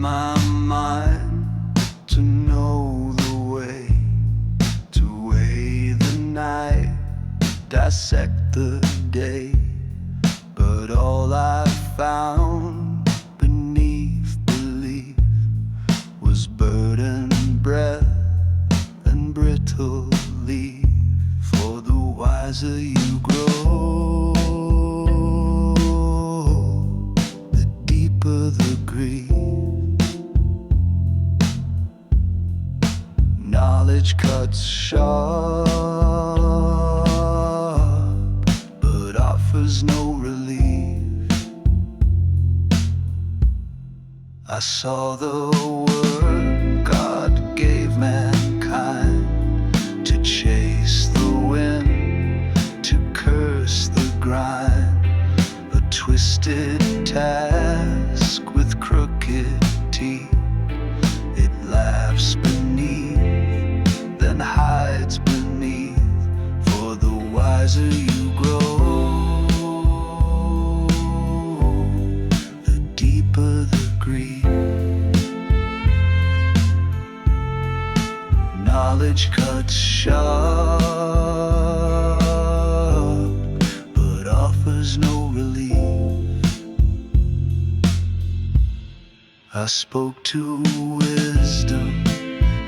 my mind to know the way, to weigh the night, dissect the day. But all I found beneath belief was burdened breath and brittle leaf. For the wiser you grow, the deeper the grief. Knowledge cuts sharp, but offers no relief. I saw the word God gave mankind to chase the wind, to curse the grind, a twisted task with crooked teeth. It laughs beneath, then hides beneath. For the wiser you grow, the deeper the grief. Knowledge cuts sharp, but offers no relief. I spoke to wisdom,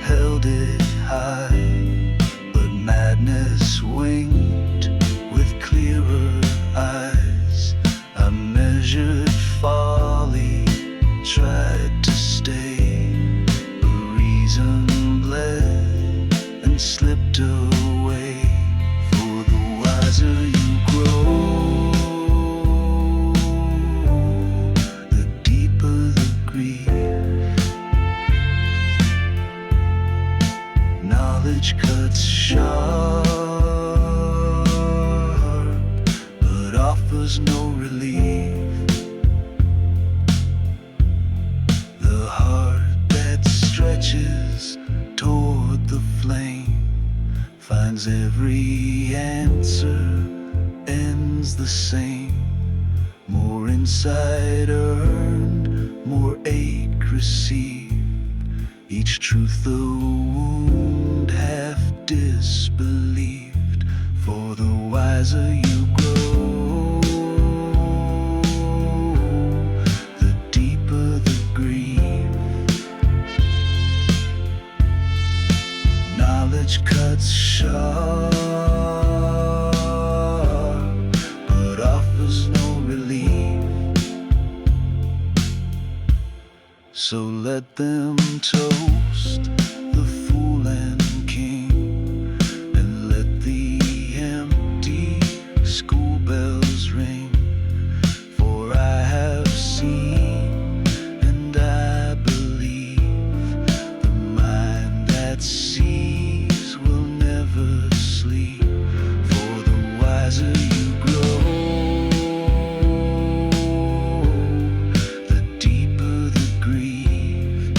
held it high, but madness winked with clearer eyes. I measured folly, tried to stay, but reason bled and slipped away. For the wiser you grow, the deeper the grief. Knowledge cuts sharp, but offers no relief. The heart that stretches toward the flame finds every answer ends the same. More insight earned, more ache received. Each truth a wound half disbelieved. For the wiser you grow, the deeper the grief. Knowledge cuts sharp, but offers no relief. So let them toast the fool and king, and let the empty school bells ring. For I have seen and I believe the mind that sees will never sleep. For the wiser you grow, the deeper the grief.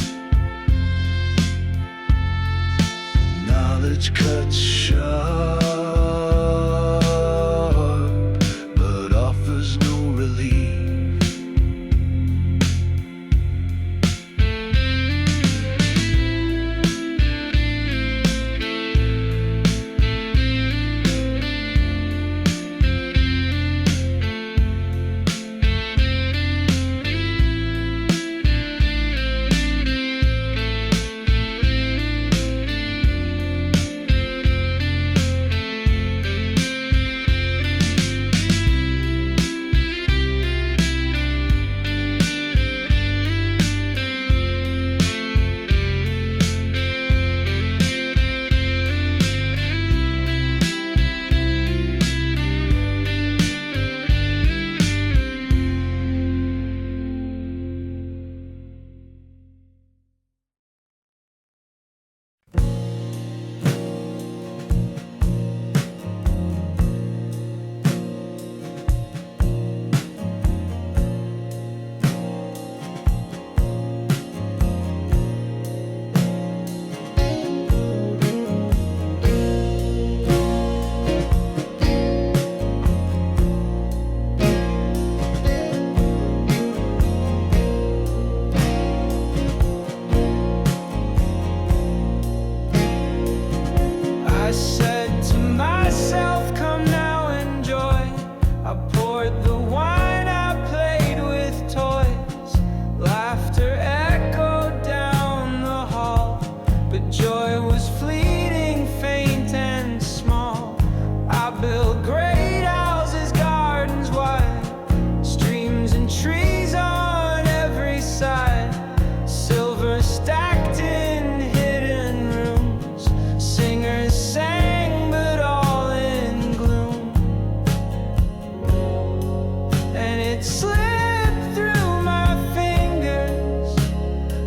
it slipped through my fingers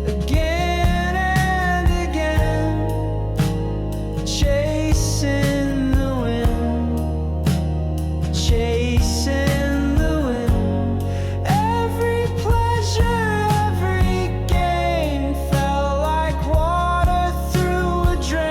again and again, chasing the wind, chasing the wind. Every pleasure, every gain felt like water through a drain.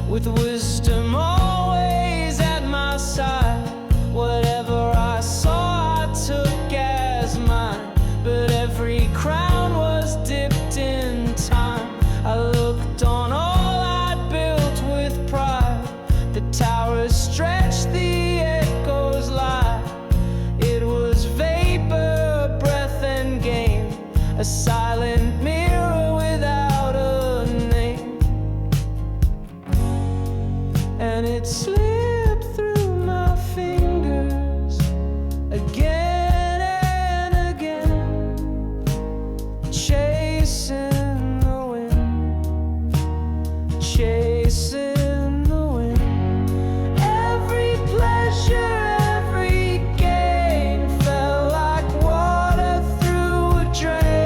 With wisdom always at my side, whatever I saw I took as mine. But every crown was dipped in time. I looked on all I'd built with pride. The towers stretched, the echoes lie. It was vapor, breath and game, a silent mirror without a name. And it slipped through my fingers again and again, chasing the wind, chasing the wind. Every pleasure, every gain felt like water through a drain.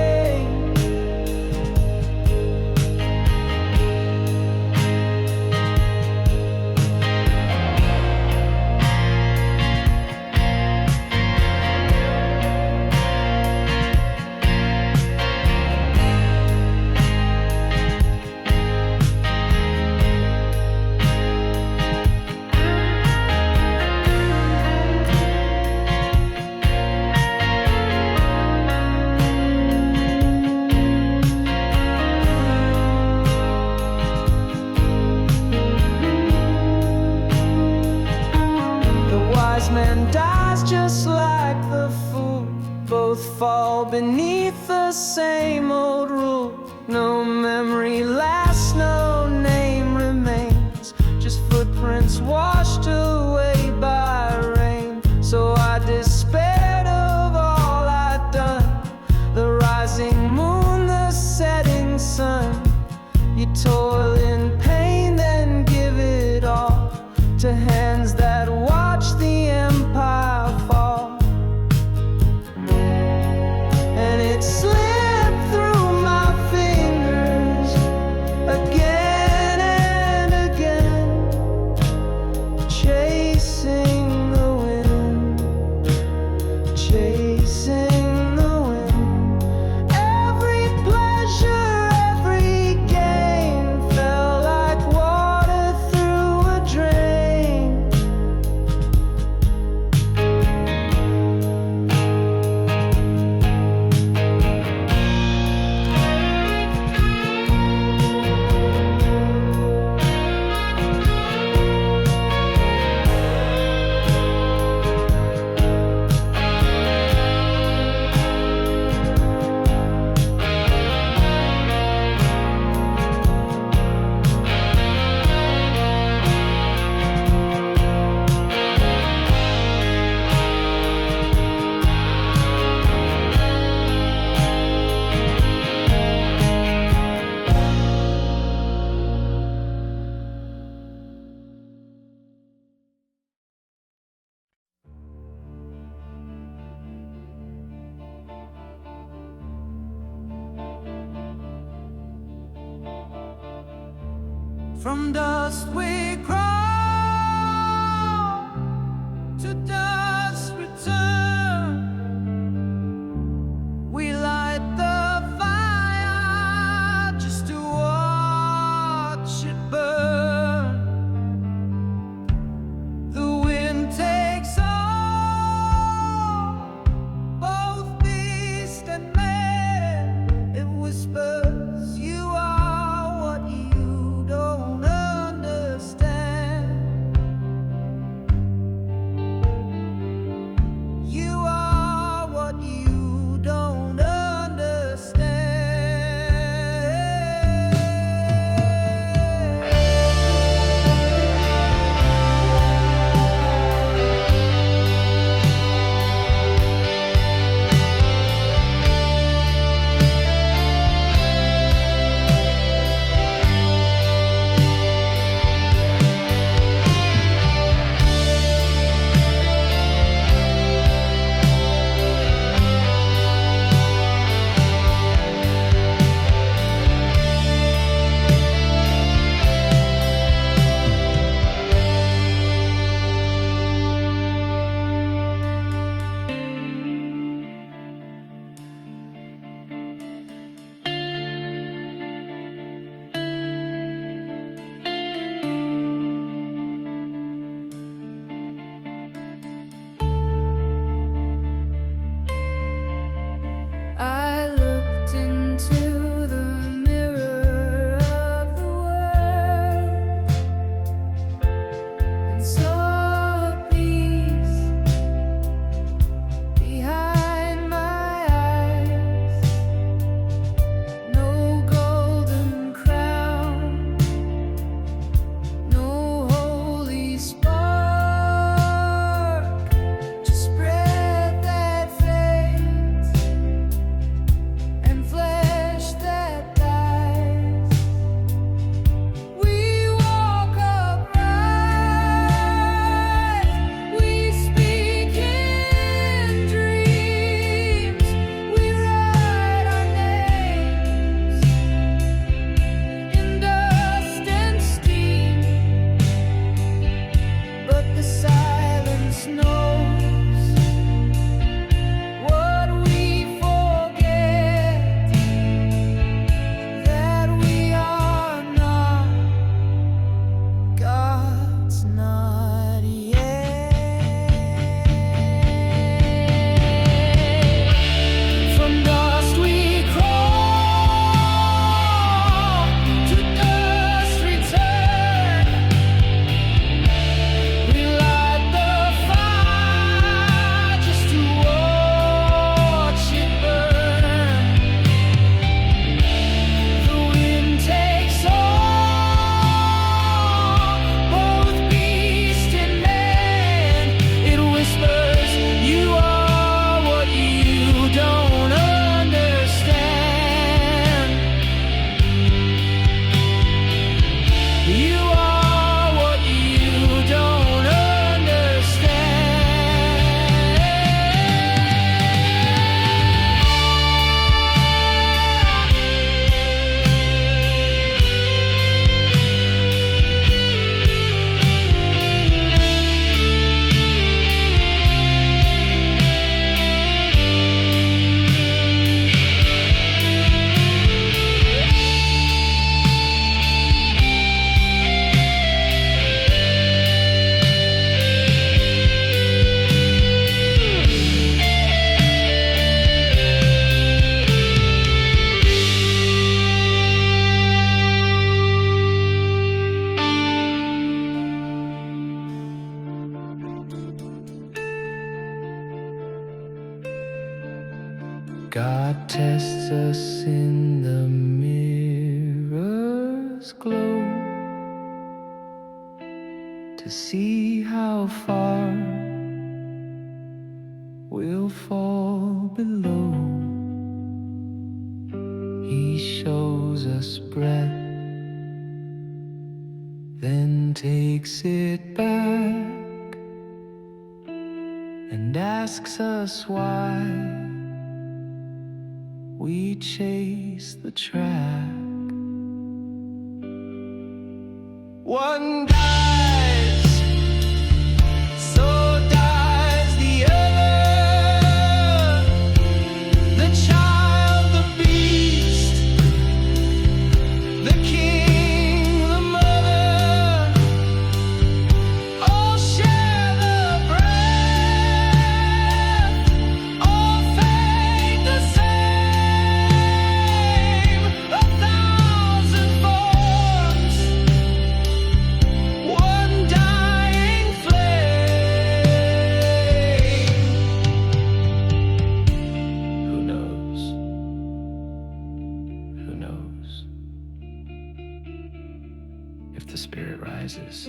Man dies just like the fool. Both fall beneath the same old rule. No memory lasts, no name remains, just footprints washed away by rain. So I despaired of all I'd done, the rising moon, the setting sun. You toil in pain, then give it all to hands that watch the empire fall. And it slipped through my fingers again and again, chasing the wind, chasing the wind. Every pleasure, every gain felt like water through a drain. From dust we crawl, to dust return. We light the fire just to watch it burn. The wind takes all, both beast and man. God tests us in the mirror's glow to see how far we'll fall below. He shows us breath, then takes it back and asks us why we chase the track. One dies, so dies the other. The child, the beast, the king, the mother, all share the breath, all fade the same. A thousand forms, one dying flame. Who knows? Who knows if the spirit rises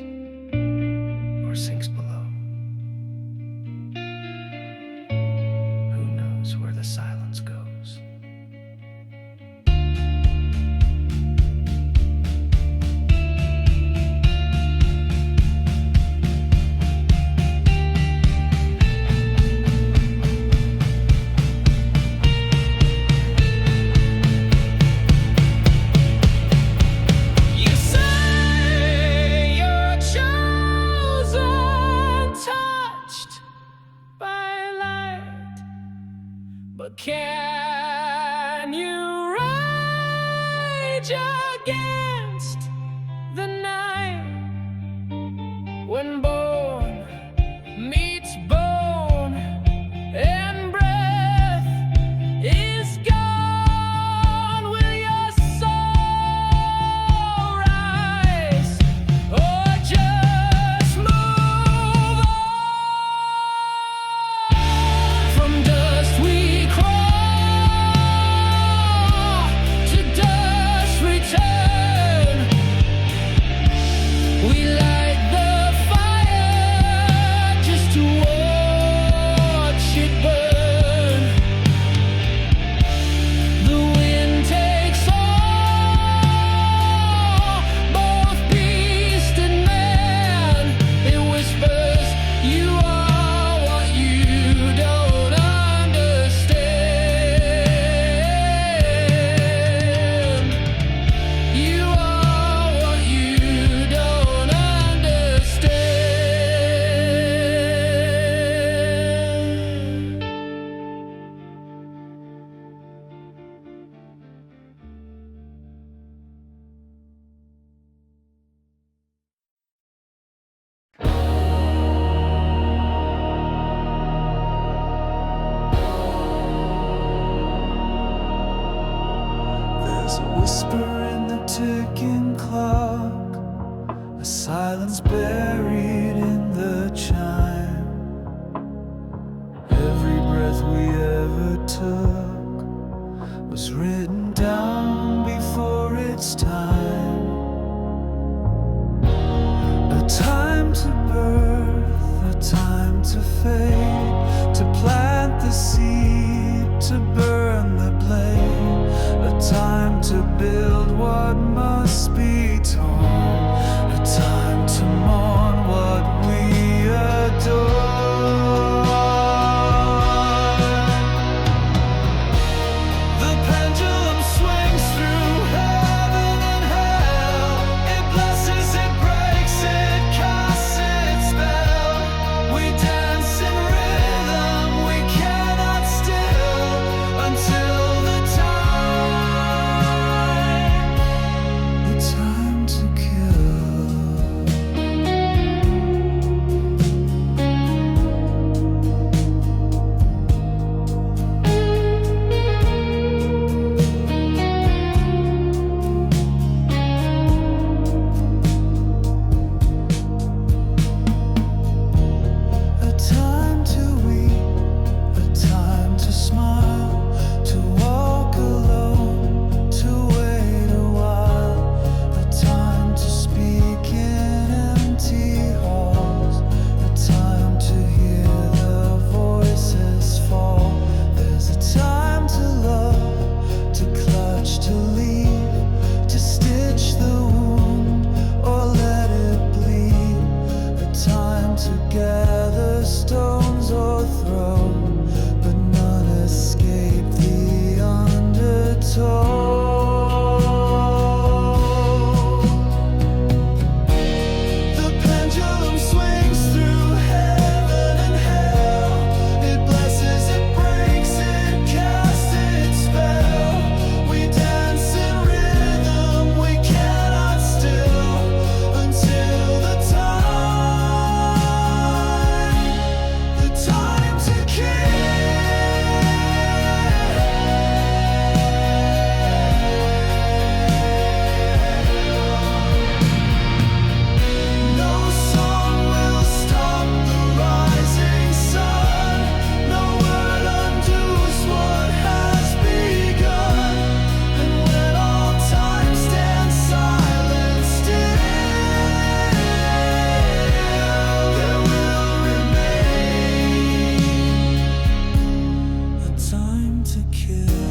or sinks below? Who knows where the silence goes? You say you're chosen, touched by light, but can you rage against the night when bone meets bone and breath is gone? Will your soul rise or just move on? From dust we crawl, to dust return. We light the fire just to watch it burn. The wind takes all, both beast and man. It whispers, you are what you don't understand. You are what you don't understand. There's a whisper in the ticking clock, a silence buried in the chime. Every breath we ever took was written down before its time. A time to birth, a time to fade, to plant the seed, to burn the blade, a time to build what must be torn, a time to mourn what we adore. The pendulum swings through heaven and hell. It blesses, it breaks, it casts its spell. We dance in rhythm, we cannot still, until the time to kill.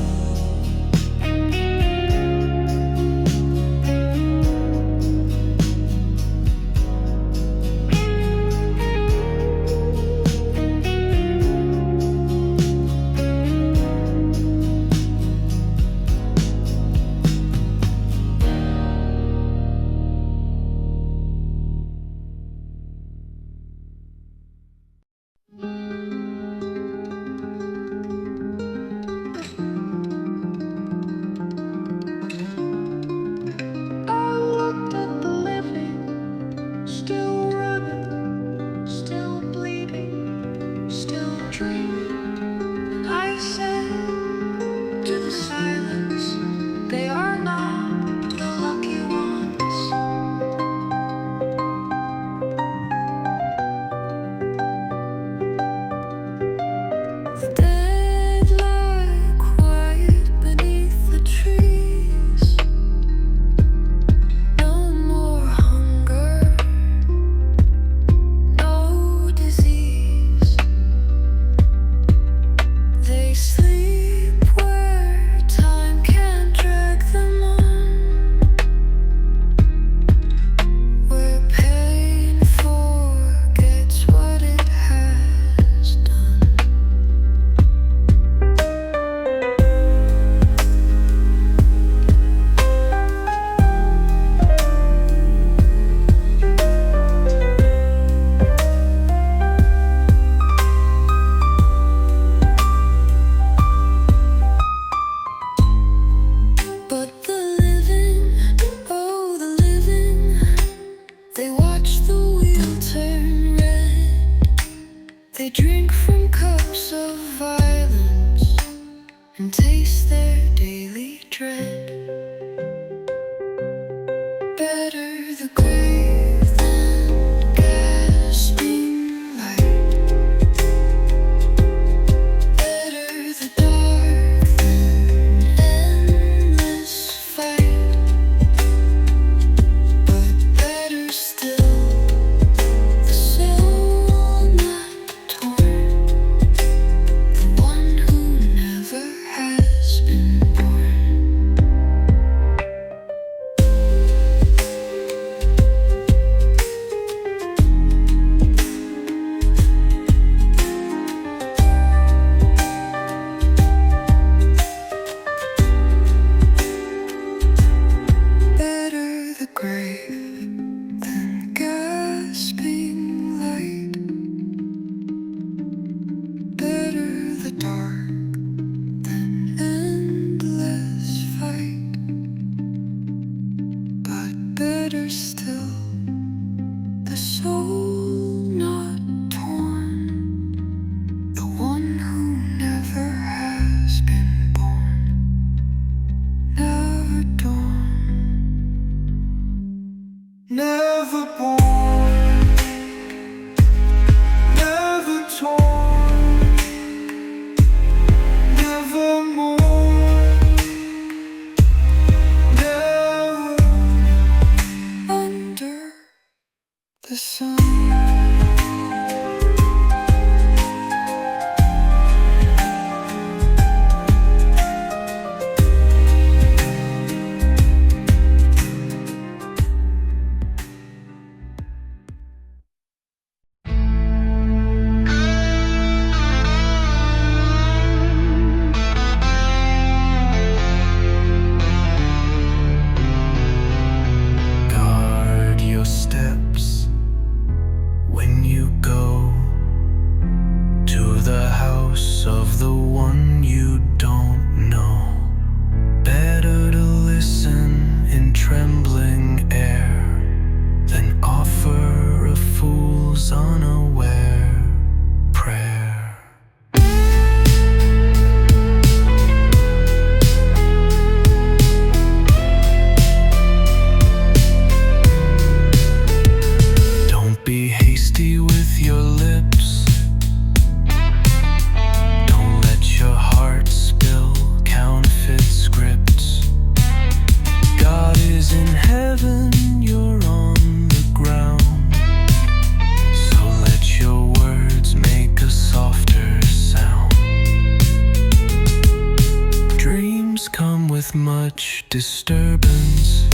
with much disturbance.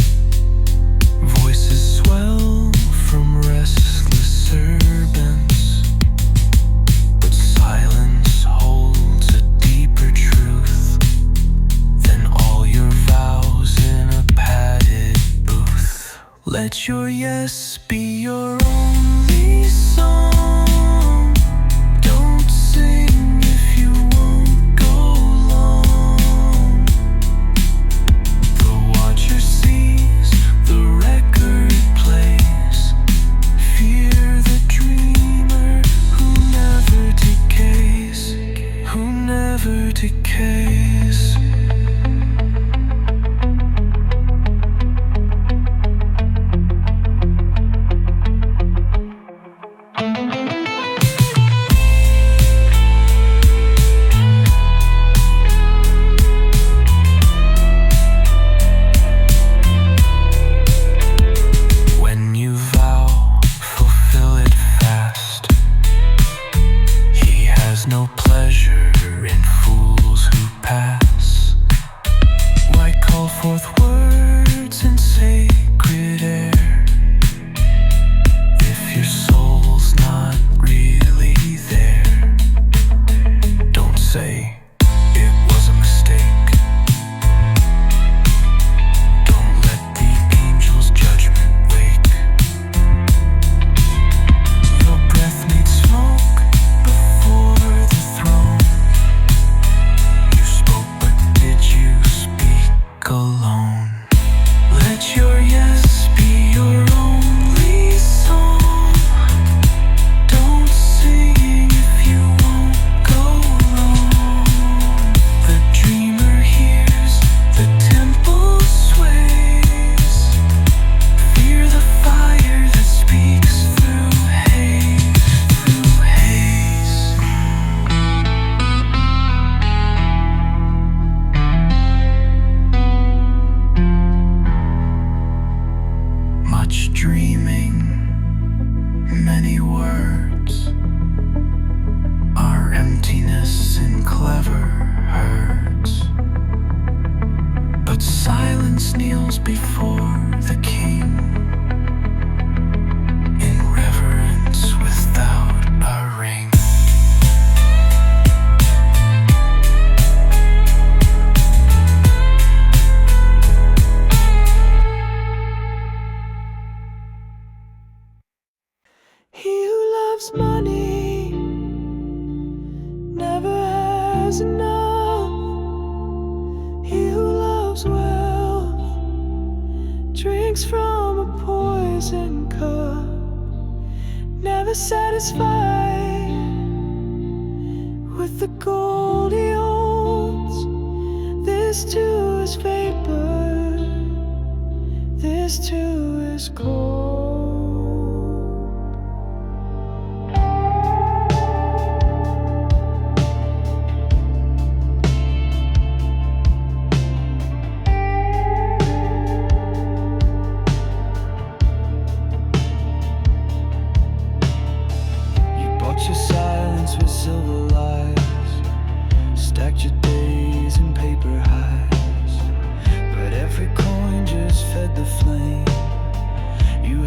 Voices swell from restless serpents, but silence holds a deeper truth than all your vows in a padded booth. Let your yes be your only song. Don't sing if you won't go long. The watcher sees, the record plays. Fear the dreamer who never decays, who never decays. When you vow, fulfill it fast. He has no pleasure in fools who pass. Why call forth words in sacred air if your soul's not really there? Don't say it was a mistake. Don't let the angel's judgment wake. Your breath needs smoke before the throne. You spoke, but did you speak alone? Let your yes be your only song. Don't sing if you won't go wrong. The dreamer hears, the temple sways. Fear the fire that speaks through haze, through haze. Much dreaming, many words. Our emptiness in clever hurts. But silence kneels before the king in reverence without a ring. He who loves money never has enough. He who loves wealth drinks from a poison cup, never satisfied with the gold he owns. This too is vapor, this too is cold. Your silence with silver lies, stacked your days in paper highs, but every coin just fed the flame. You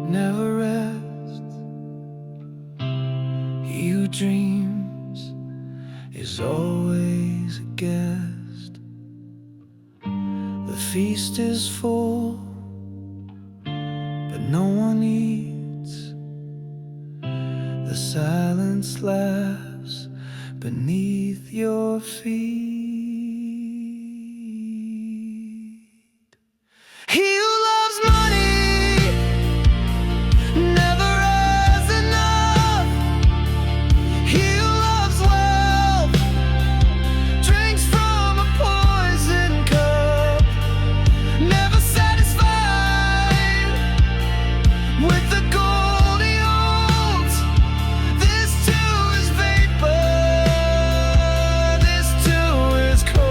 never rests. He who dreams is always a guest. The feast is full, but no one eats. The silence laughs beneath your feet. He who loves money never has enough. He who loves wealth drinks from a poison cup, never satisfied with the gold he owns. This too is vapor, this too is cold.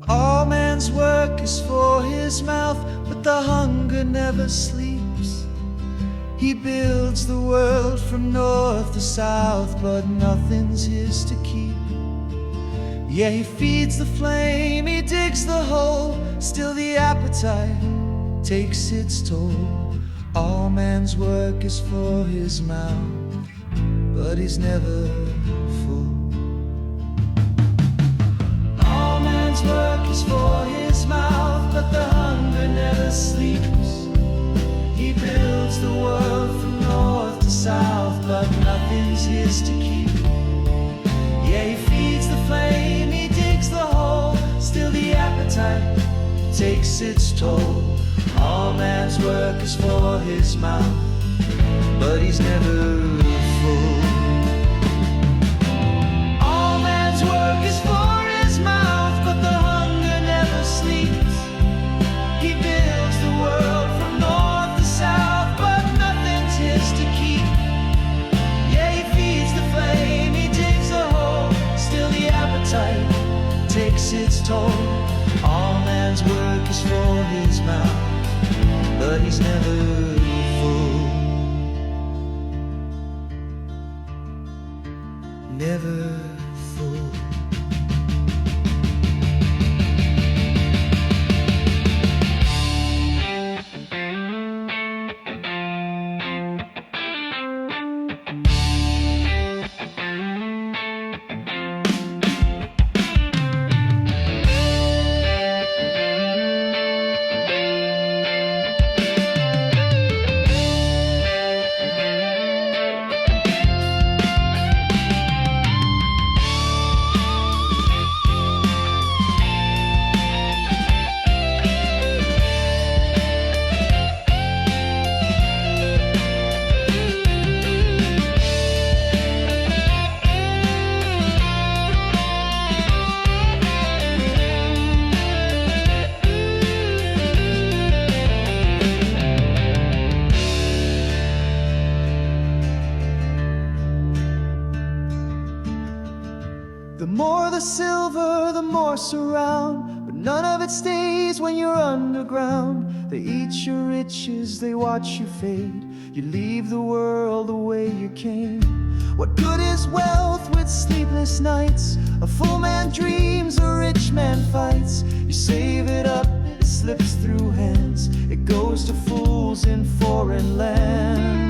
All man's work is for his mouth, but the hunger never sleeps. He builds the world from north to south, but nothing's his to keep. Yeah, he feeds the flame, he digs the hole, still the appetite takes its toll. All man's work is for his mouth, but he's never full. All man's work is for his mouth, but the hunger never sleeps. He builds the world from north to south, but nothing's his to keep. Yeah, he feeds the flame, he digs the hole, still the appetite takes its toll. All man's work is for his mouth, but he's never full. All man's work is for his mouth, but the hunger never sleeps. He builds the world from north to south, but nothing's his to keep. Yeah, he feeds the flame, he digs a hole, still the appetite takes its toll. All man's work is for his mouth, but he's never full. Never full. The more the silver, the more surround, but none of it stays when you're underground. They eat your riches, they watch you fade. You leave the world the way you came. What good is wealth with sleepless nights? A full man dreams, a rich man fights. You save it up, it slips through hands. It goes to fools in foreign lands.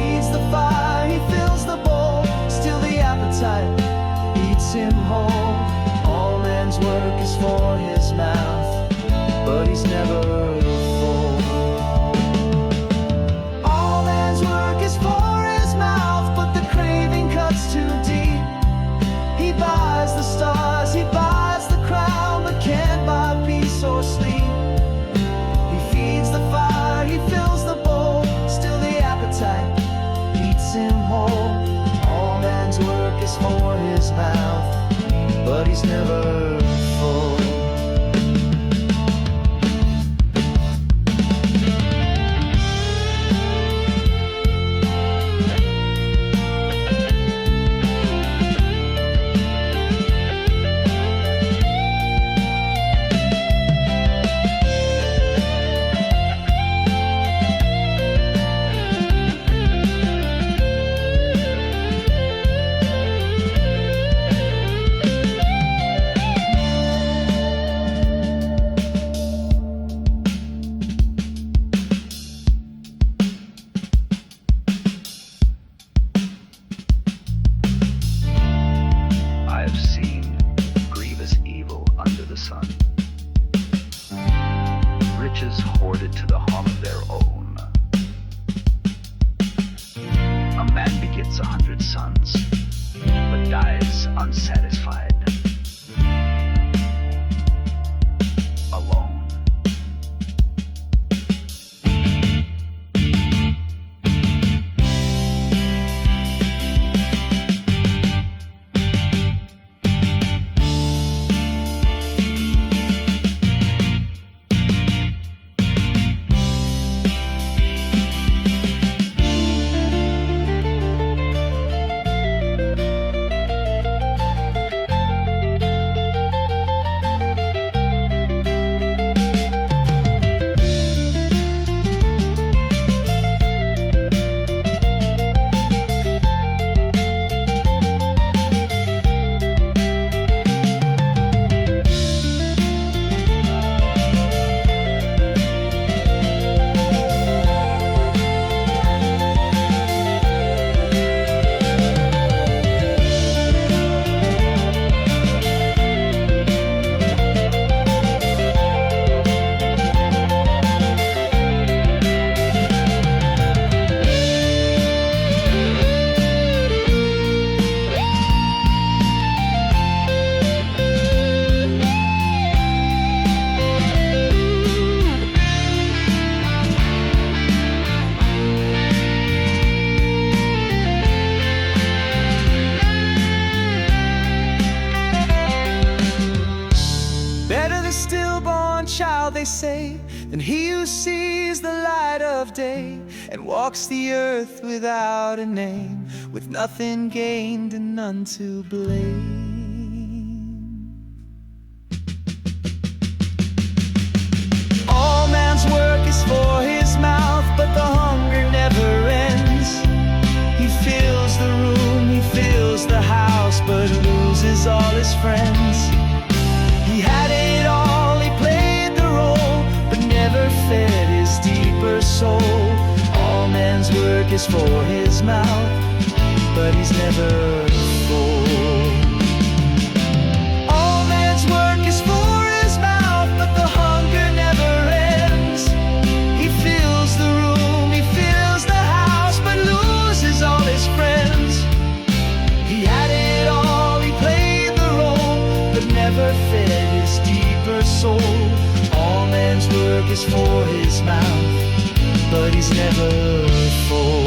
feeds the fire, he fills the bowl. Still the appetite eats him whole. All man's work is for his mouth, but he's never full. All man's work is for his mouth, but the craving cuts too deep. He buys the stars, he buys the crown, but can't buy peace or sleep. He feeds the fire, he fills the bowl. Still the appetite eats him whole. All man's work is for his mouth, but he's never full. I have seen grievous evil under the sun, riches hoarded to the harm of their own. A man begets 100 sons, but dies unsatisfied, alone. Better the stillborn child, they say, than he who sees the light of day and walks the earth without a name, with nothing gained and none to blame. All man's work is for his mouth, but the hunger never ends. He fills the room, he fills the house, but loses all his friends. He had it all, he played the role, but never fed his deeper soul. All man's work is for his mouth, but he's never full. All man's work is for his mouth, but the hunger never ends. He fills the room, he fills the house, but loses all his friends. He had it all, he played the role, but never fed his deeper soul. All man's work is for his mouth, but he's never full.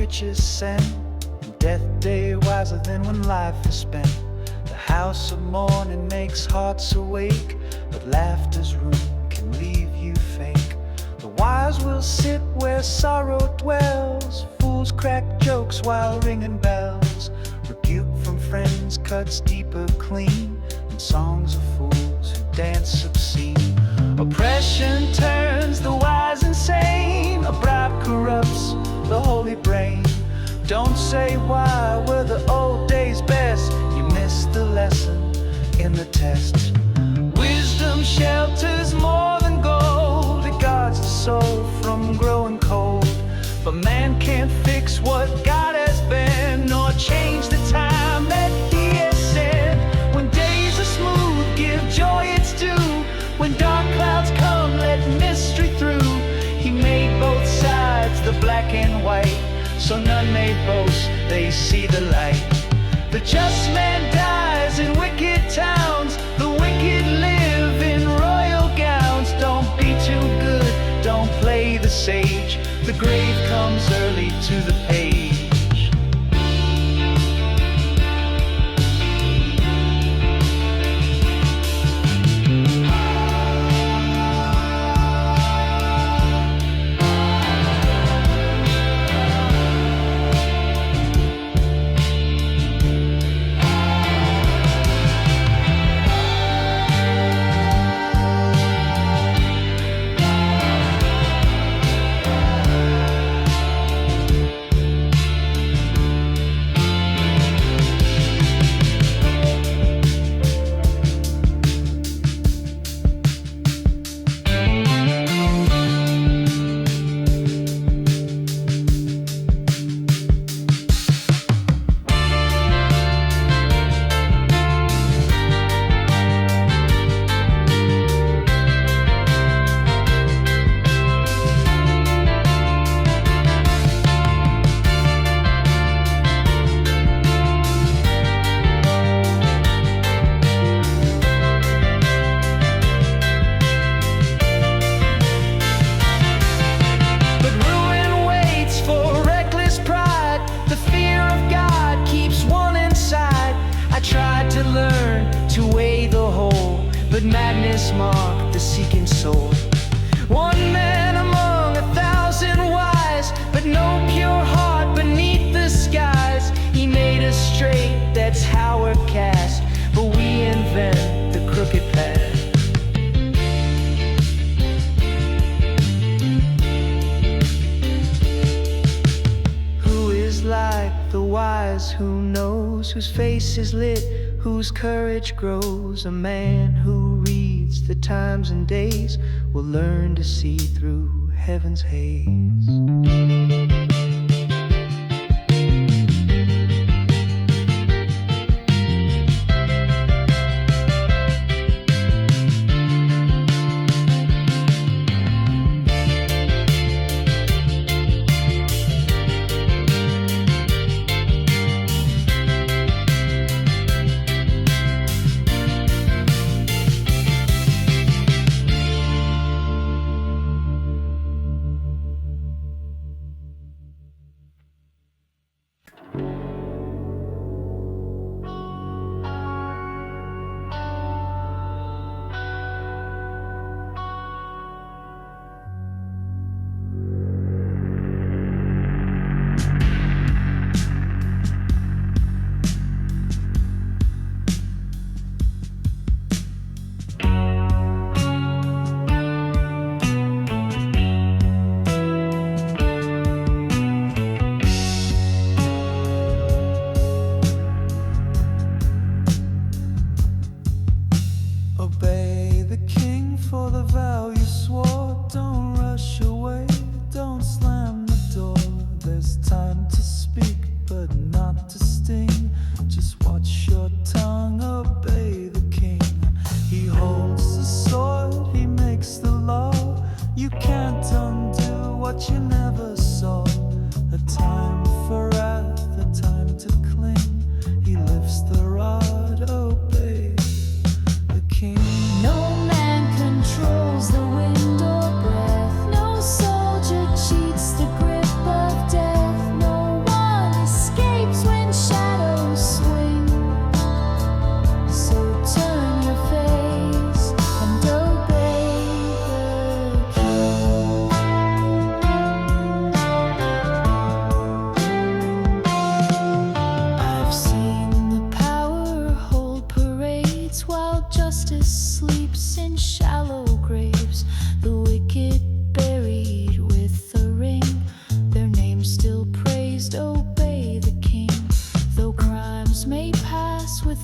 witches send, and death day wiser than when life is spent. The house of mourning makes hearts awake, but laughter's room can leave you fake. The wise will sit where sorrow dwells, fools crack jokes while ringing bells. Rebuke from friends cuts deeper clean, and songs of fools who dance obscene. Oppression turns the wise insane, a bribe corrupts the holy brain. Don't say why were the old days best, you missed the lesson in the test. Wisdom shelters more than gold, it guards the soul from growing cold. But man can't fix what God has been, nor change the time that He has sent. When days are smooth, give joy its due. When dark clouds come, let mystery through. He made both sides, the black and white, so none may boast they see the light. The just man dies in wicked towns, the wicked live in royal gowns. Don't be too good, don't play the sage, the grave comes early to the page. But madness marked the seeking soul. One man among 1,000 wise, but no pure heart beneath the skies. He made us straight, that's how we're cast, but we invent the crooked path. Who is like the wise, who knows, whose face is lit, whose courage grows? A man who reads the times and days will learn to see through heaven's haze.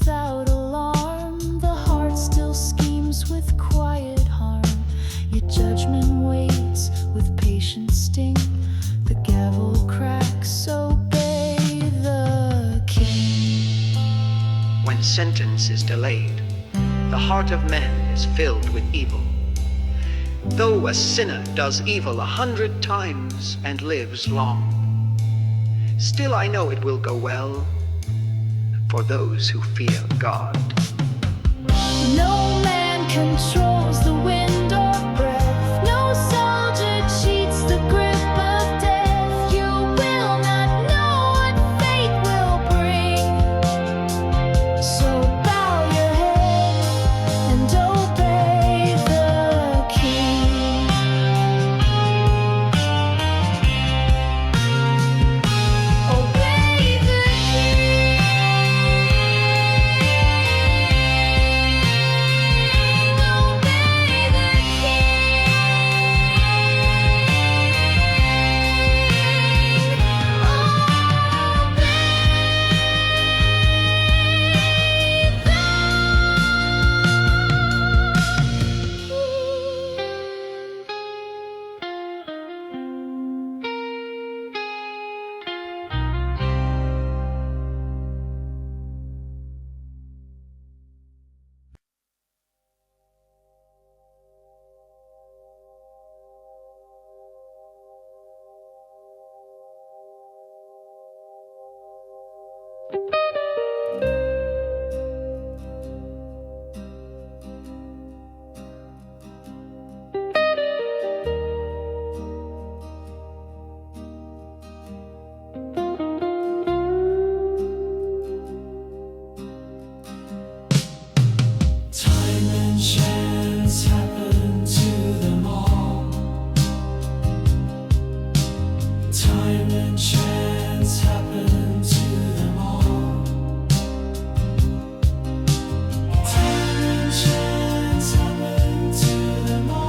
without alarm. The heart still schemes with quiet harm. Yet judgment waits with patient sting. The gavel cracks, obey the king. When sentence is delayed, the heart of man is filled with evil. Though a sinner does evil 100 times and lives long, still I know it will go well for those who fear God. No man controls the wind or breath. No soldier cheats the grip of death. You will not know what fate will bring. So bow your head and obey the king. Obey the king. Time and chance happen to them all. Time and chance happen to them all. Time and chance happen to them all.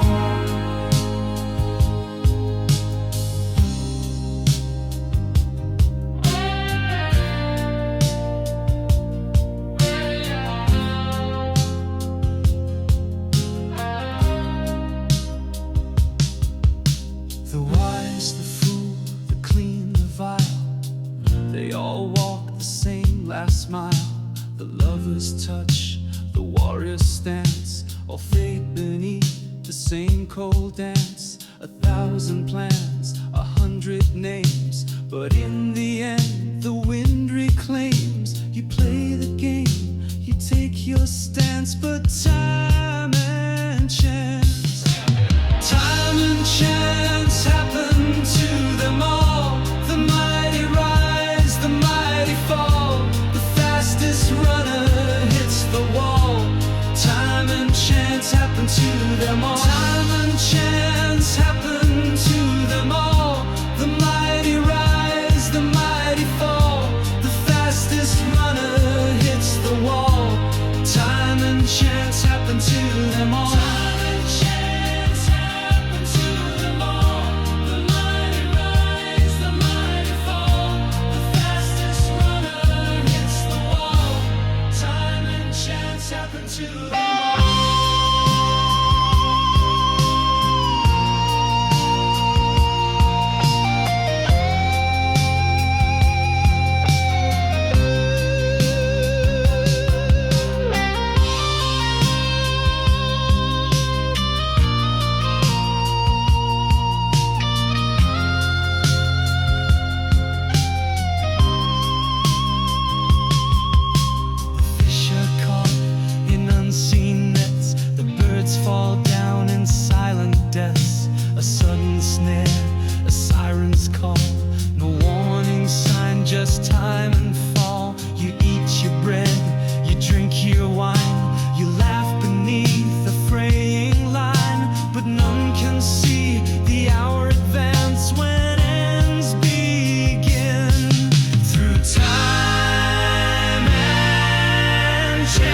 The wise, the fool, the clean, the vile, they all walk the same last mile. The lover's touch, the warrior's stance, all fade beneath the same cold dance. 1,000 plans, 100 names, but in the end the wind reclaims. You play the game, you take your stance, but time and chance, time and chance happen to them all. The mighty rise, the mighty fall. The fastest runner hits the wall. Time and chance happen to them all. Time and chance happen to them all. The mighty rise, the mighty fall. The fastest runner hits the wall. Time and chance happen to them all. Time and chance happen to them all. The mighty rise, the mighty fall. The fastest runner hits the wall. Time and chance happen to them all. Fish are caught in unseen nets. The birds fall down in silent deaths. A sudden snare, a siren's call. No warning sign, just time and fall. You eat your bread, you drink your wine. You laugh beneath the fraying line, but none can see the hour advance when ends begin. Through time and chance.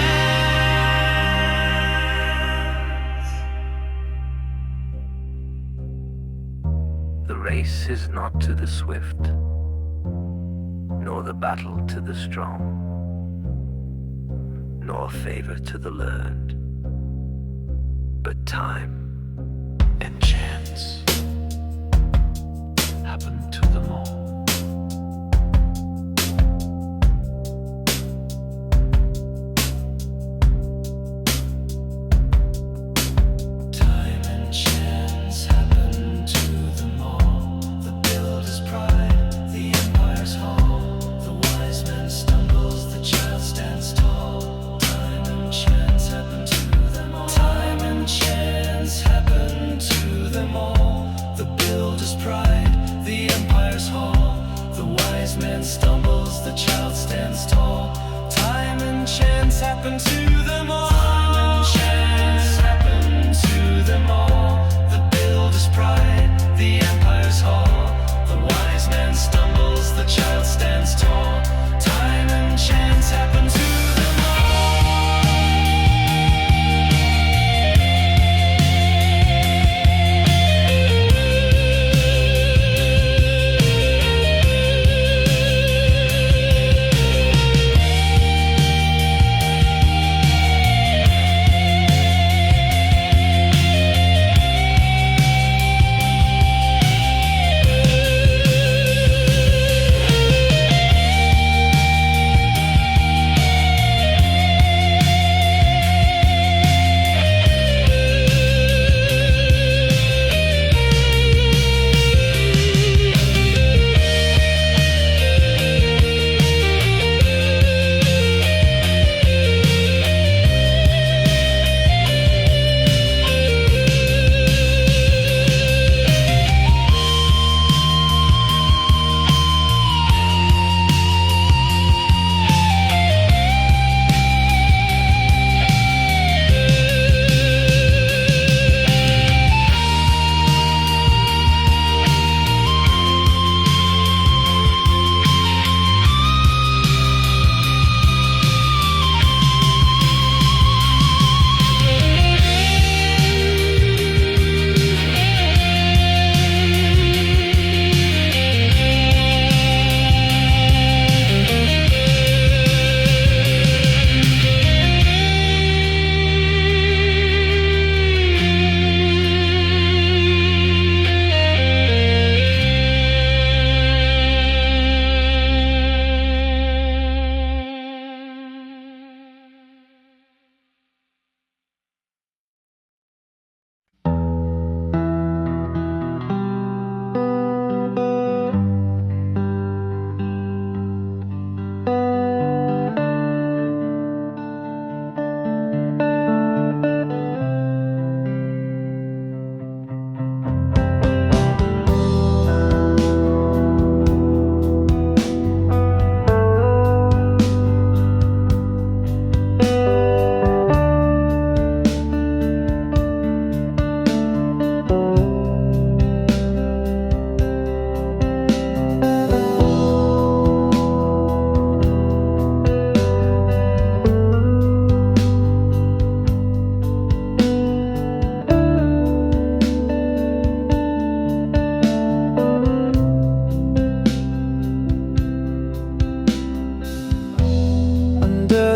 The race is not to the swift, nor the battle to the strong, nor favor to the learned, but time and chance happen to them all. Time and chance happen to them all. The builder's pride, the empire's fall. The wise man stumbles, the child stands tall. Time and chance happen to them all. Time and chance happen to them all. The builder's pride, the empire's fall. The wise man stumbles, the child stands tall. Time and chance happen to them all. Time and chance happen to them all. The builder's pride, the empire's hall. The wise man stumbles, the child stands tall. Time and chance happen to them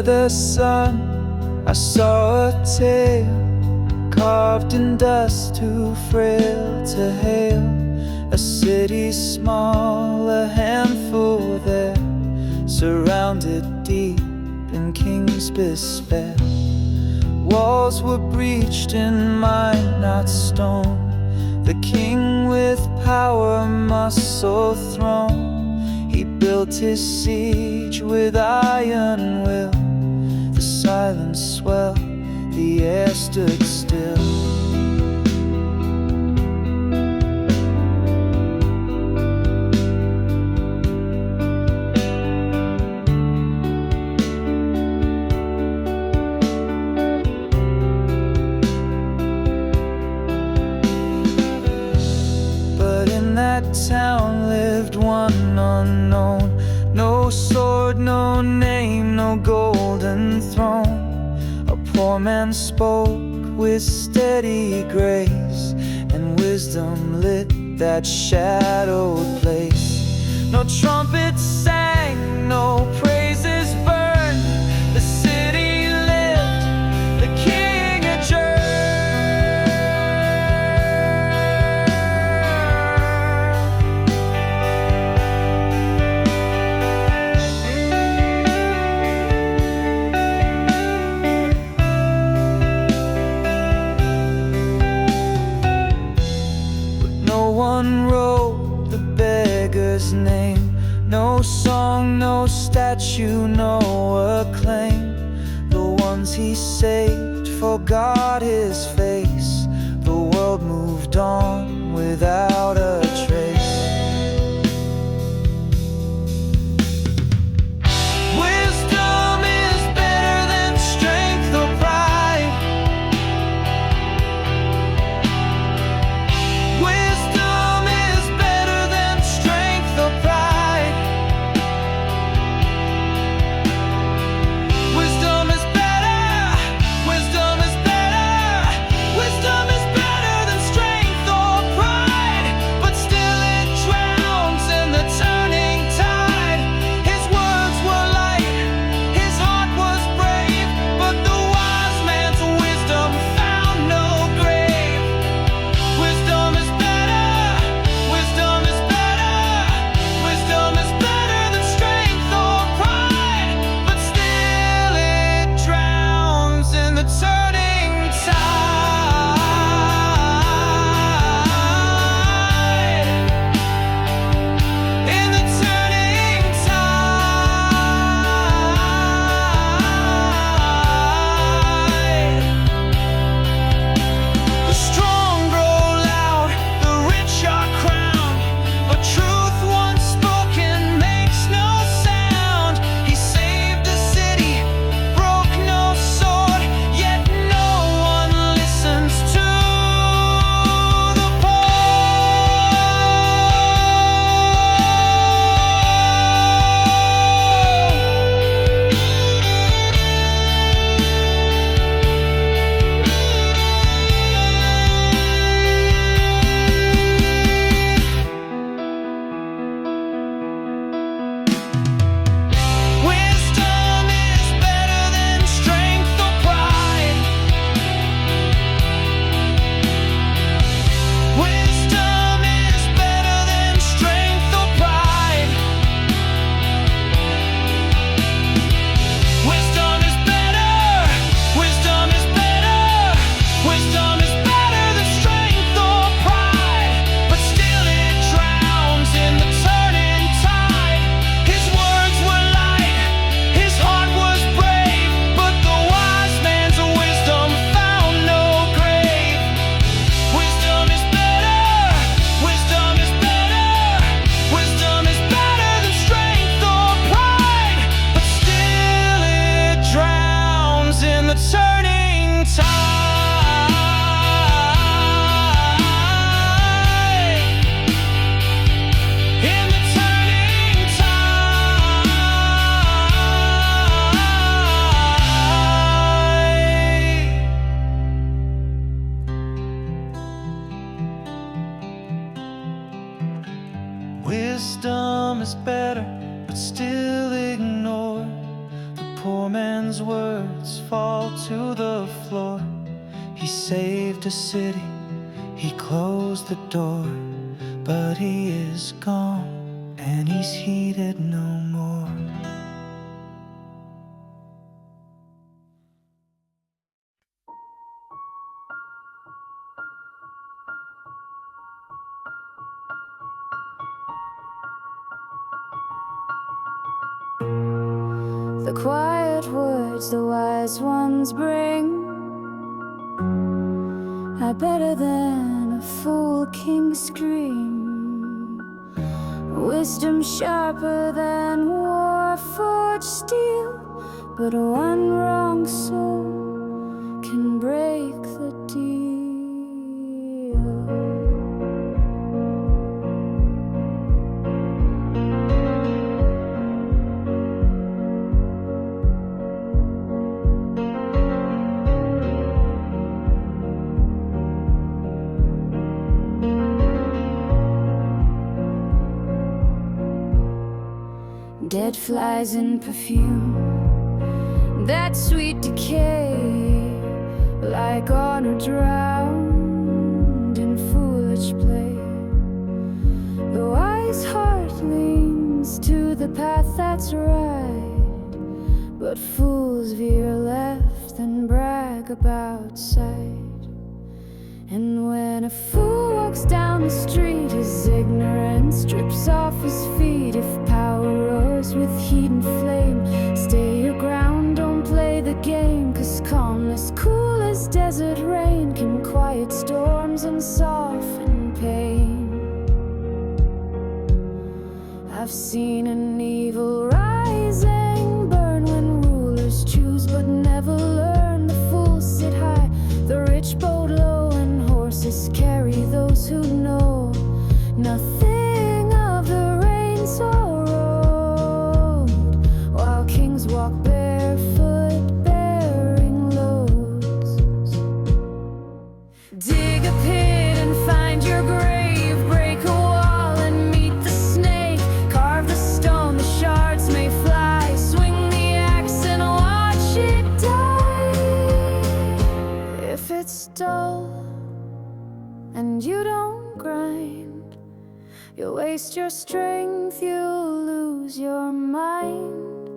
the sun, I saw a tale carved in dust, too frail to hail. A city small, a handful there, surrounded deep in king's despair. Walls were breached in mine, not stone. The king with power must so throne. He built his siege with iron will. The silence swelled, the air stood still. But in that town lived one unknown. No sword, no name, no golden throne. A poor man spoke with steady grace, and wisdom lit that shadowed place. No trumpets sang, no praises burned. The city that you know acclaim. The ones he saved forgot his face. The world moved on without a trace. Wisdom is better than strength or pride. Wisdom is better than strength or pride. Wisdom is better. Wisdom is better. Wisdom is better than strength or pride. But still it drowns in the turning tide. His words were light, his heart was brave, but the wise man's wisdom found no grave. Wisdom is better. Wisdom is better. Wisdom is better than strength or pride. But still it drowns in the turning tide. In the turning tide. The strong grow loud, the rich are crowned, but truth once spoken makes no sound. He saved the city, broke no sword, yet no one listens to the Wisdom is better than strength or pride. Wisdom is better than strength or pride. Wisdom is better. Wisdom is better. Wisdom is better than strength or pride. But still it drowns in the turning tide. His words were light, his heart was brave, but the wise man's wisdom found no grave. Wisdom is better. Wisdom is better. Wisdom is better than strength or pride. But still it drowns in the turning tide. In the turning tide. Wisdom is better, but still ignored. The poor man's words fall to the floor. He saved a city, he closed the door, but he is gone, and he's heeded no more. The quiet words the wise ones bring are better than a fool king's scream. Wisdom sharper than war-forged steel, but one wrong soul can break the deal. Dead flies in perfume, that sweet decay, like honor drowned in foolish play. The wise heart leans to the path that's right, but fools veer left and brag about sight. And when a fool walks down the street, his ignorance strips off his feet. If power roars with heat and flame. Stay your ground, don't play the game, 'cause calmness cool as desert rain can quiet storms and soften pain. I've seen an evil rising burn when rulers choose but never learn. The fools sit high, the rich bode low, and horses carry those who know nothing of the reins or road, while kings walk barefoot bearing loads. Dig a pit and find your grave, break a wall and meet the snake, carve the stone, the shards may fly, swing the axe and watch it die. If it's dull and you don't grind, you'll waste your strength, you'll lose your mind.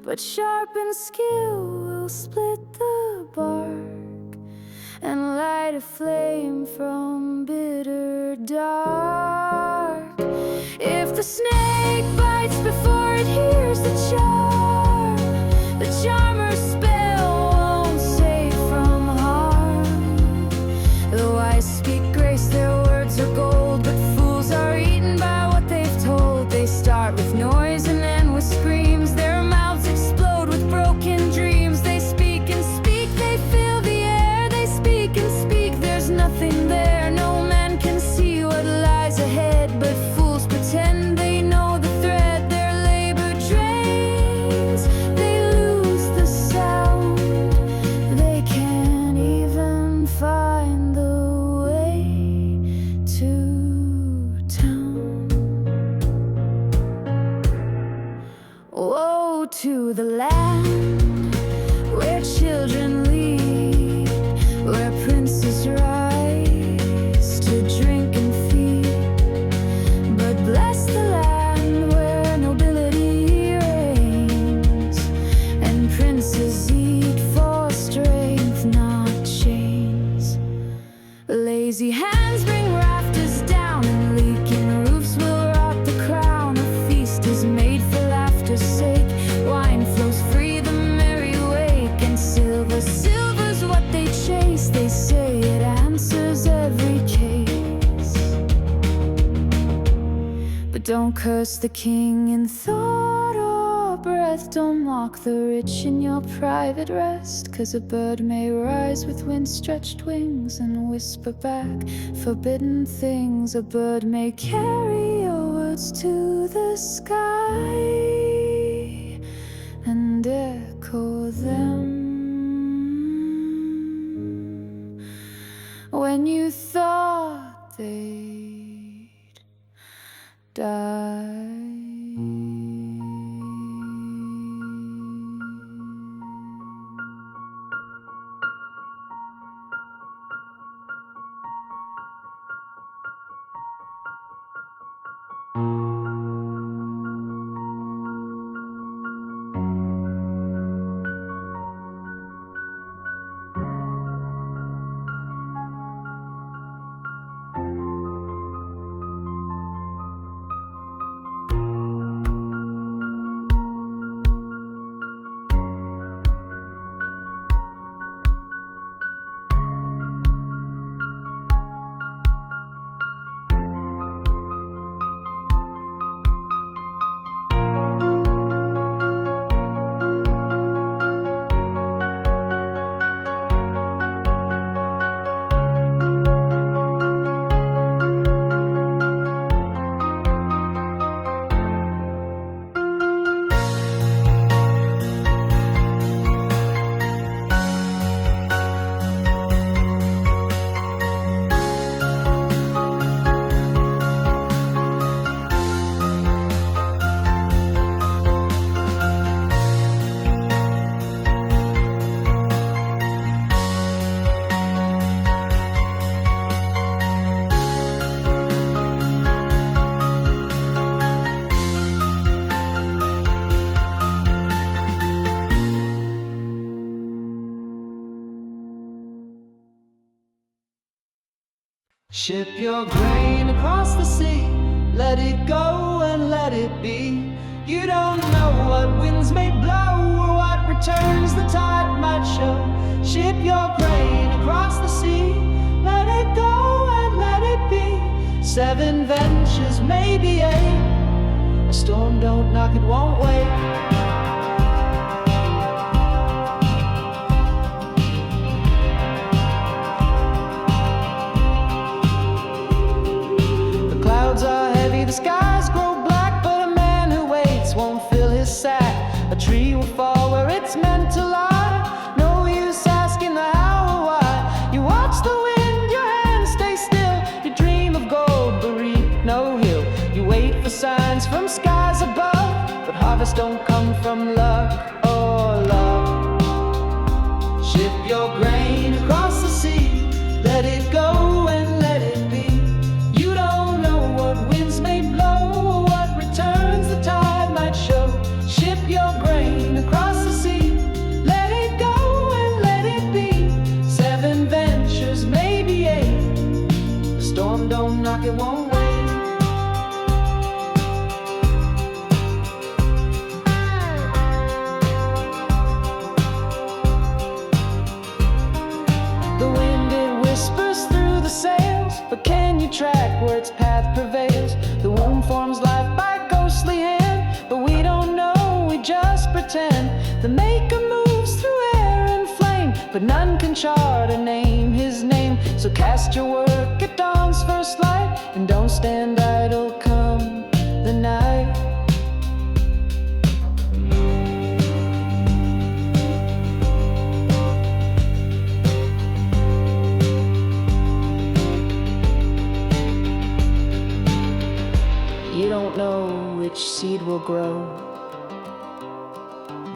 But sharpened skill will split the bark and light a flame from bitter dark. If the snake bites before it hears the charmer's spell won't save from harm. The wise speak grace, their words are gold, but fools are eaten by what they've told. They start with noise and end with screams, their mouths explode with broken dreams. They speak and speak, they fill the air, they speak and speak, there's nothing there. No man can see what lies ahead, but fools pretend they know the thread. Their labor drains, they lose the sound, they can't even find the way to town. Woe to the land where children lead, where princes rise to drink and feed. But bless the land where nobility reigns, and princes eat for strength, not chains. Lazy hands bring rafters down, and leaking roofs will rot the crown. A feast is made for laughter's sake, wine flows free, the merry wake. And silver's what they chase, they say it answers every case. But don't curse the king in thought or breath, don't mock the rich in your private rest, 'cause a bird may rise with wind-stretched wings and whisper back forbidden things. A bird may carry your words to the sky and echo them when you thought they'd die. Ship your grain across the sea, let it go and let it be. You don't know what winds may blow or what returns the tide might show. Ship your grain across the sea, let it go and let it be. 7 ventures, maybe 8. A storm don't knock, it won't wait. The clouds are heavy, the skies grow black, but a man who waits won't fill his sack. A tree will fall where it's meant to lie. No use asking the how or why. You watch the wind, your hands stay still. You dream of gold, but reap no hill. You wait for signs from skies above, but harvest don't come from luck or love. Ship your grain across the sea, let it go and let it be. You don't know what winds may blow or what returns the tide might show. Ship your grain across the sea, let it go and let it be. 7 ventures, maybe 8. The storm don't knock, it won't wait. The wind, it whispers through the sails, but can you track where its path prevails? The womb forms life by ghostly hand, but we don't know, we just pretend. The maker moves through air and flame, but none can chart or name his name. So cast your work at dawn's first light, and don't stand idle come the night. You don't know which seed will grow,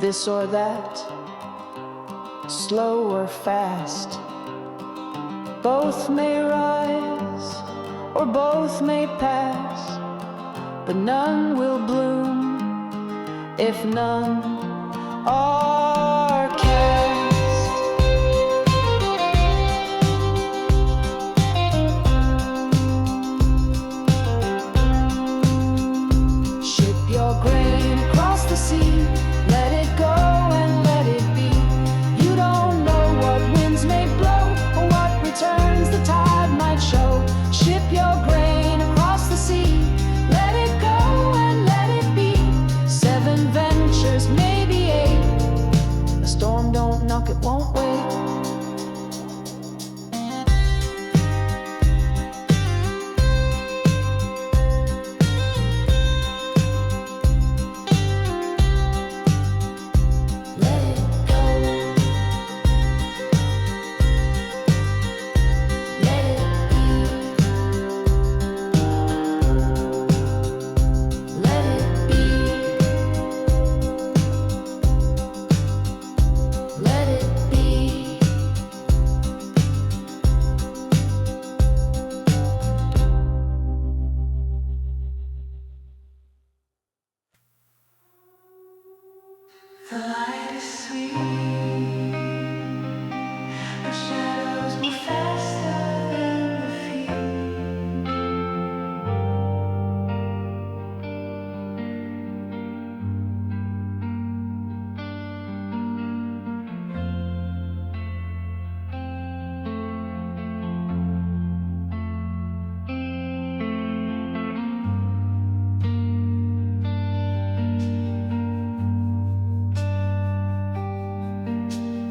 this or that, slow or fast. Both may rise or both may pass, but none will bloom if none are cast. Ship your grain across the sea, let it go and let it be. You don't know what winds may blow or what returns the tide might show. Ship your grain across the sea, let it go and let it be. 7 ventures, maybe 8. A storm don't knock, it won't wait. Let it go. Let it be. Let it be. Let it be. The light is sweet, the shadows move faster than the feet.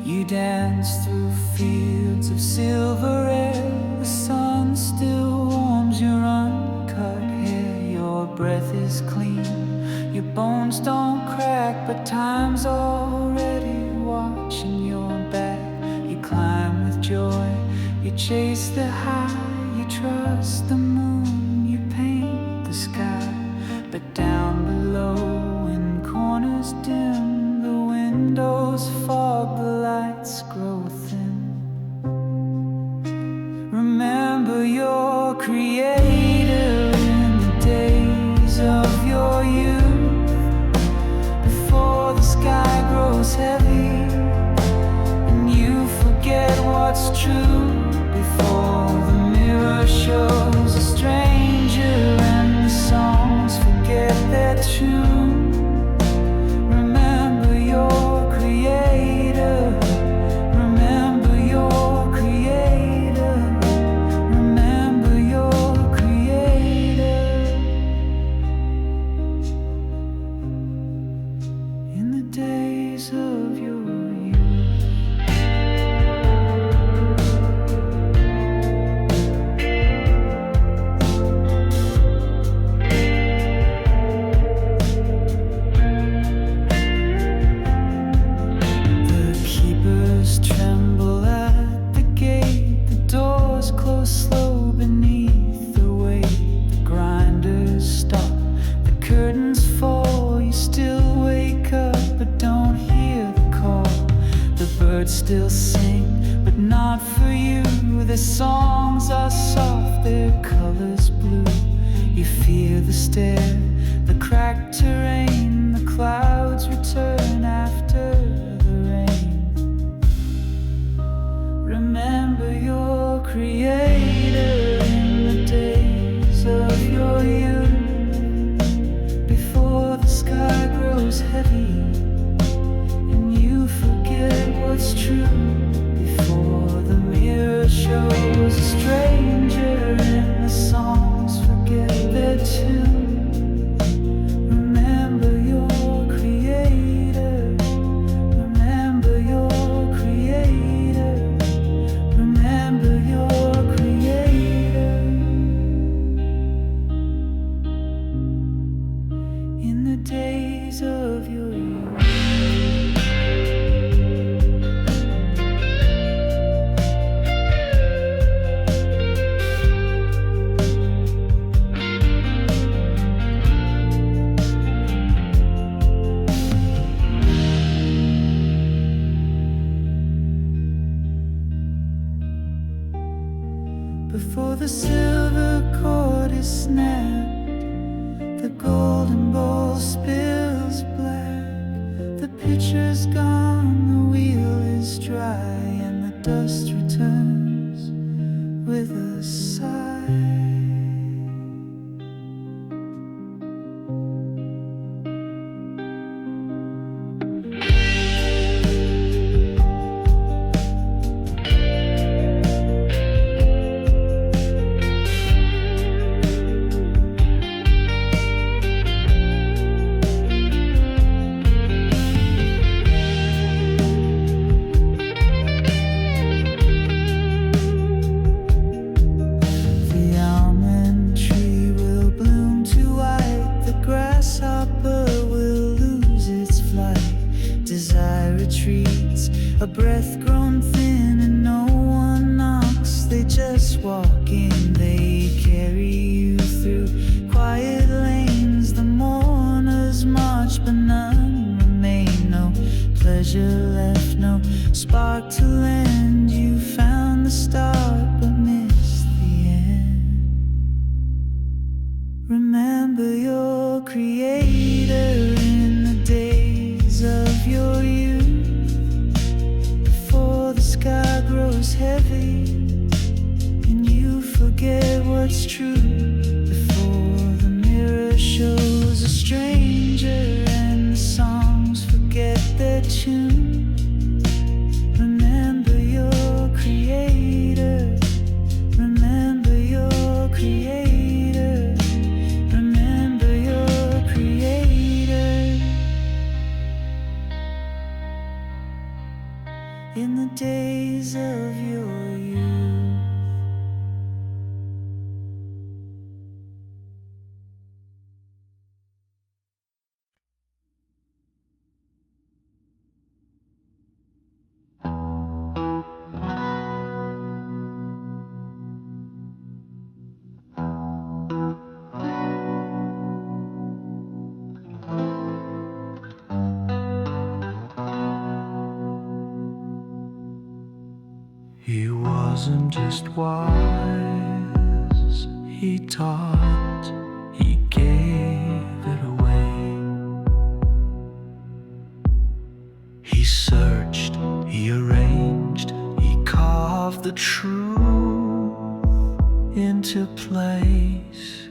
You dance through fields of silver air. The sun still warms your uncut hair. Your breath is clean, your bones don't crack, but time's already watching your back. You climb with joy, you chase the high, you trust the moon, you paint the sky. But down below, in corners dim, the windows fog, the lights grow thin. Remember your creator in the days of your youth, before the sky grows heavy and you forget what's true, before the mirror shows a stranger and the songs forget their tune. days of your youth. Tremble at the gate, the doors close slow beneath the weight. The grinders stop, the curtains fall. You still wake up but don't hear the call. The birds still sing, but not for you. Their songs are soft, their colors blue. You fear the stare, the cracked terrain. The clouds return after the rain. Remember your creator in the days of your youth, before the sky grows heavy and you forget what's true, before the mirror shows a stranger and the songs forget their tune. Remember your creator, remember your creator. Remember your creator in the days of your youth. Before the silver cord is snapped, the golden bowl spills black. The pitcher's gone, the wheel is dry, and the dust returns with a sigh. A breath grown thin and no one knocks. They just walk in, they carry you through quiet lanes. The mourners march but none remain. No pleasure left, no spark to lend. You found the start but missed the end. Remember your creator in the days of your youth, before the sky grows heavy and you forget what's true, before the mirror shows a stranger and the songs forget their tune. Remember your creator, remember your creator, remember your creator in the days of your youth. He wasn't just wise, he taught, he gave it away. He searched, he arranged, he carved the truth into place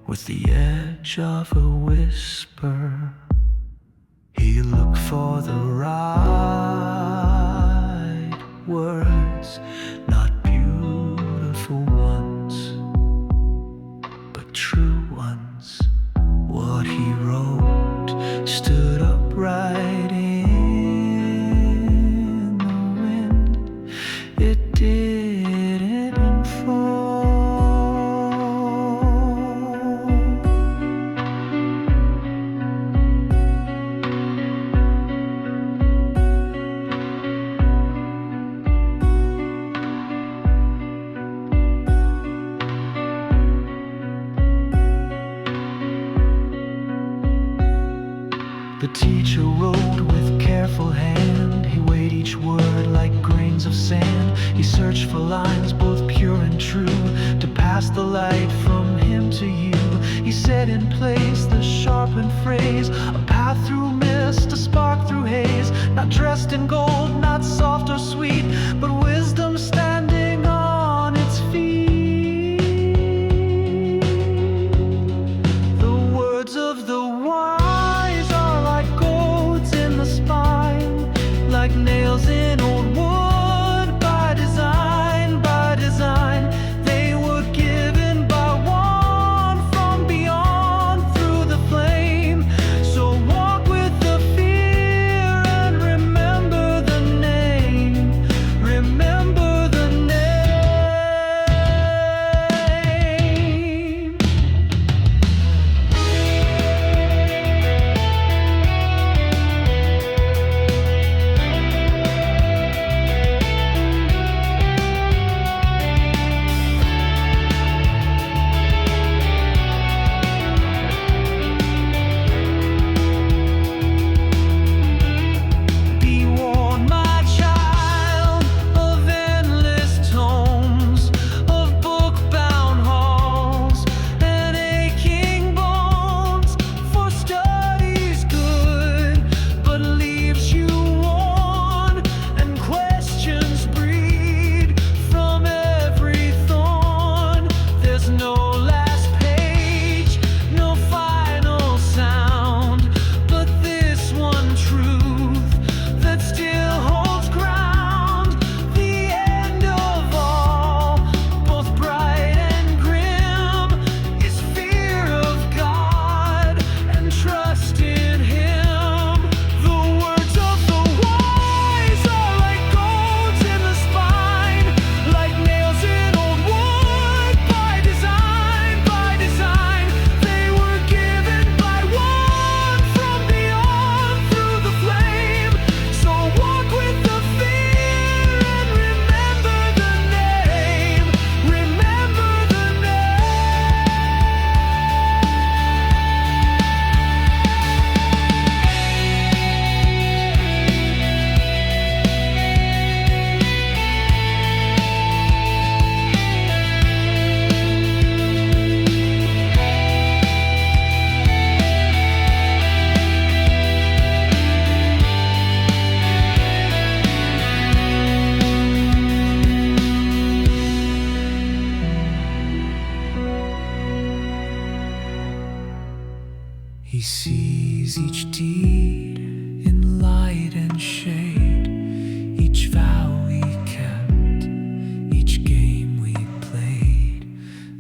with the edge of a whisper. He looked for the right words, not beautiful ones, but true ones. What he wrote stood up each a road with careful hand. He weighed each word like grains of sand. He searched for lines both pure and true, to pass the light from him to you. He set in place the sharpened phrase, a path through mist, a spark through haze. Not dressed in gold, not soft or sweet, but wisdom standing on its feet. The words of the wise are like goads in the spine, like nails in old wood, by design, by design. They were given by one from beyond through the flame. So walk with the fear and remember the name. Remember the name. Be warned, my child, of endless tomes, of book-bound halls and aching bones. For study's good, but leaves you worn, and questions breed from every thorn. There's no last page, no final sound, but this one truth that still holds ground. The end of all, both bright and grim, is fear of God and trust in Him. The words of the wise are like goads in the spine, like nails in old wood, by design, by design. They were given by one from beyond through the flame. So walk with the fear and remember the name. Remember the He sees each deed in light and shade, each vow we kept, each game we played,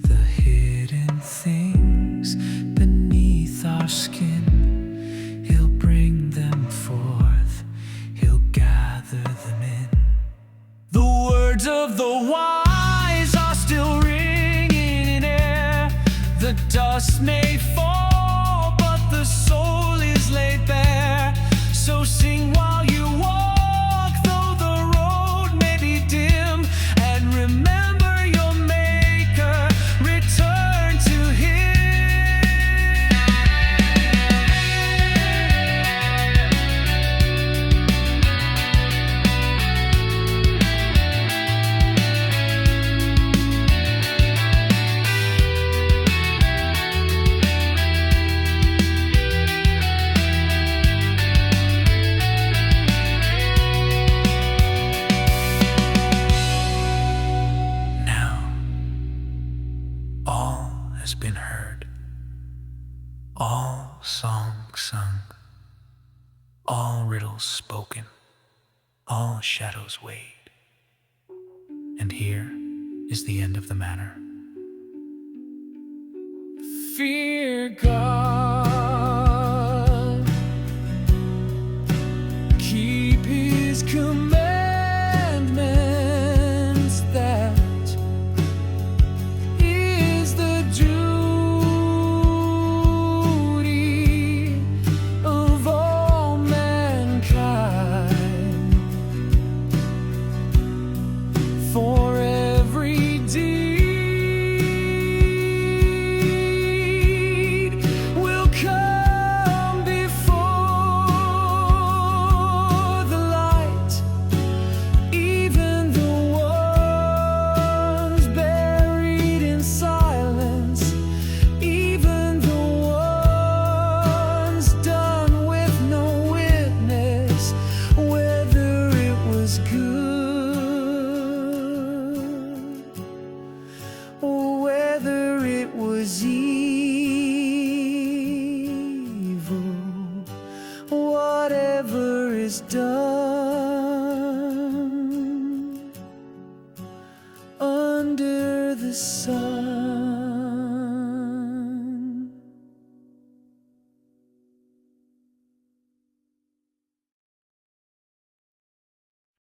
the hidden things beneath our skin. He'll bring them forth, he'll gather them in. The words of the wise are still ringing in air. The dust may fall, but the soul is laid bare. So sing while you walk, though the road may be dim, and remember your Maker, return to Him. Now, all has been heard, all songs sung, all riddles spoken, all shadows weighed. And here is the end of the matter. Fear God, keep His commandments, that is the duty of all mankind. For every deed will come it was evil. Whatever is done